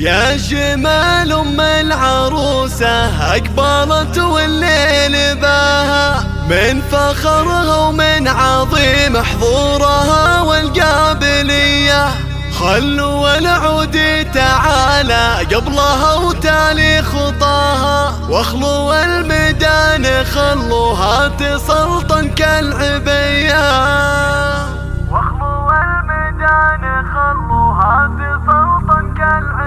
يا جمال ام العروسة اقبلت والليل باها، من فخرها ومن عظيم حضورها والقابلية. خلوا العود تعالى قبلها وتالي خطاها، واخلوا الميدان خلوها تسلطن كالعبية. واخلوا الميدان خلوها تسلطن كالعبية.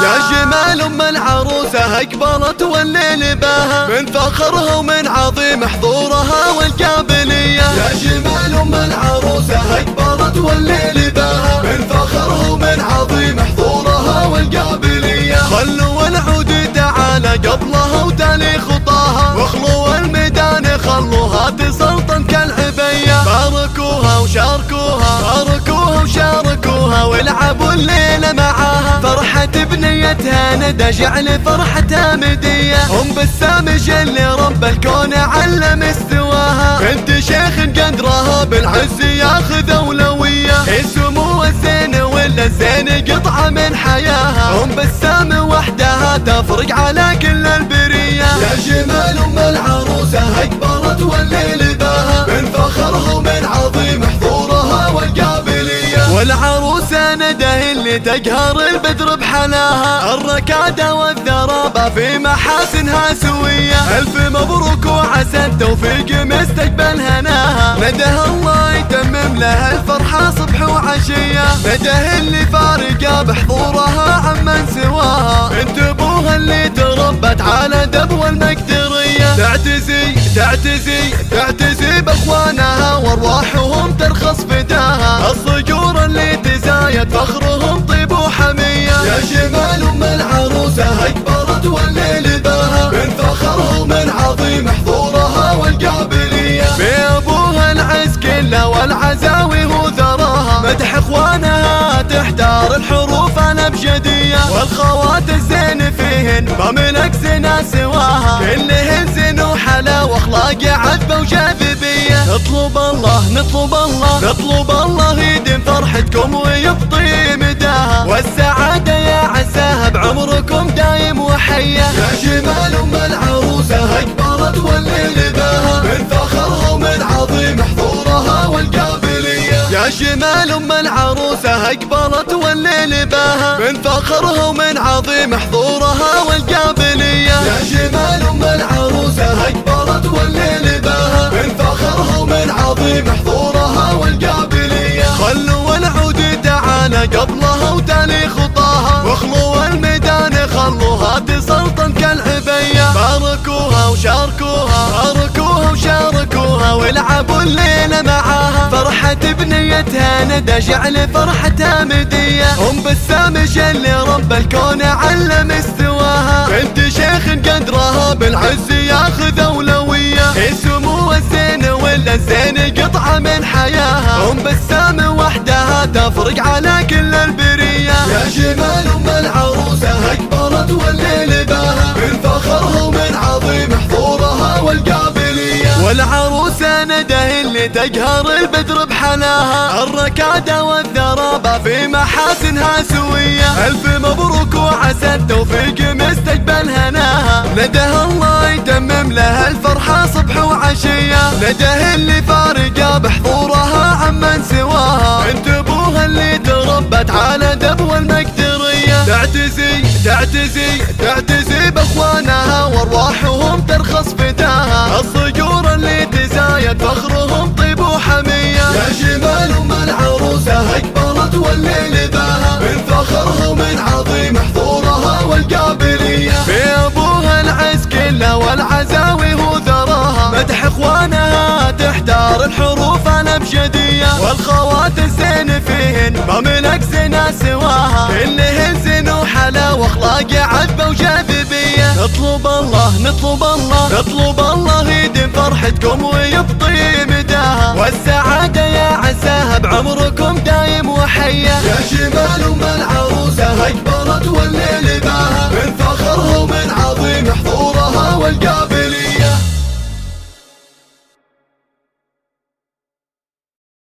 يا جمال ام العروسة اقبلت والليل باها، من فخرها ومن عظيم حضورها والقابلية. يا جمال ام العروسة اقبلت والليل باها، من فخرها ومن عظيم حضورها والقابلية. خلوا العود تعالى قبلها وتالي خطاها، واخلوا الميدان خلوها تسلطن كالعبية. باركوها وشاركوها، باركوها وشاركوها، والعبوا الليلة معاها. فرحة بنيتها ندى جعل فرحتها مدية. ام بسام جل رب الكون علم استواها، بنت شيخ قدرها بالعز ياخذ اولوية. سمو الزين ولا الزين قطعة من حياها، ام بسام وحدها تفرق على كل البرية. يا جمال ام العروسة اقبلت والليل باها، من فخرها ومن عظيم حضورها والقابلية. والعروسة ندى اللي تقهر البدر بحلاها، الركادة والذرابة في محاسنها سوية. الف مبروك وعسى التوفيق مستقبل هناها. ندى الله يتمم لها الفرحة صبح وعشية. ندى اللي فارقة بحضورها عمن سواها، بنت ابوها اللي تربت على دب والمقدرية. تعتزي تعتزي تعتزي باخوانها، وارواحهم ترخص فداها. الصقور اللي تزايد فخرهم طيب وحمية. يا جمال ام العروسة اقبلت والليل باها، من فخرها ومن عظيم حضورها والقابلية. بابوها العز كله والعزاوي هو ذراها، مدح اخوانها تحتار الحروف انا بجدية. والخوات الزين فيهن ما ملك زنا سواها، كلهن زين وحلا واخلاق عذبة وجاذبية. نطلب الله نطلب الله نطلب الله يديم فرحتكم ويبطي مداها، والسعادة يا عساها بعمركم دايم وحية. يا جمال ام العروسة اقبلت والليل باها، من فخرها ومن عظيم حضورها والقابلية. يا جمال ام العروسة اقبلت والليل باها، من فخرها ومن عظيم حضورها والقابلية. يا جمال ام العروسة اقبلت والليل باها، من فخرها ومن عظيم حضورها والقابلية. خلوا العود تعالى قبلها وتالي خطاها، واخلوا الميدان خلوها تسلطن كالعبية. باركوها وشاركوها، باركوها وشاركوها، والعبوا الليلة معاها. فرحة بنيتها ندى جعل فرحتها مدية. ام بسام جل رب الكون علم استواها، بنت شيخ قدرها بالعز ياخذ اولوية. سمو الزين ولا الزين قطعة من حياها، ام بسام وحدها تفرق على كل البرية. يا جمال ام العروسة اقبلت والليل باها، من فخرها ومن عظيم حضورها والقابلية. والعروسة ندى اللي تقهر البدر بحلاها، الركادة والذرابة في محاسنها سوية. الف مبروك وعسى التوفيق مستقبل هناها. ندى الله يتمم لها الفرحة صبح وعشية. ندى اللي فارقة بحضورها عمن سواها، بنت ابوها اللي تربت على دب والمقدرية. تعتزي تعتزي تعتزي باخوانها، وارواحهم ترخص فداها. الصقور اللي تزايد فخرهم طيب وحمية. يا جمال ام العروسة اقبلت والليل باها، من فخرها ومن عظيم حضورها والقابلية. بابوها العز كله والعزاوي هو ذراها، مدح اخوانها تحتار الحروف انا بجدية. والخوات الزين فيهن ما ملك زنا سواها، كلهن زين وحلا واخلاق عذبة وجاذبية. نطلب الله نطلب الله نطلب الله يديم فرحتكم ويبطي مداها، والسعادة يا عساها بعمركم دايم وحية. يا جمال ام العروسة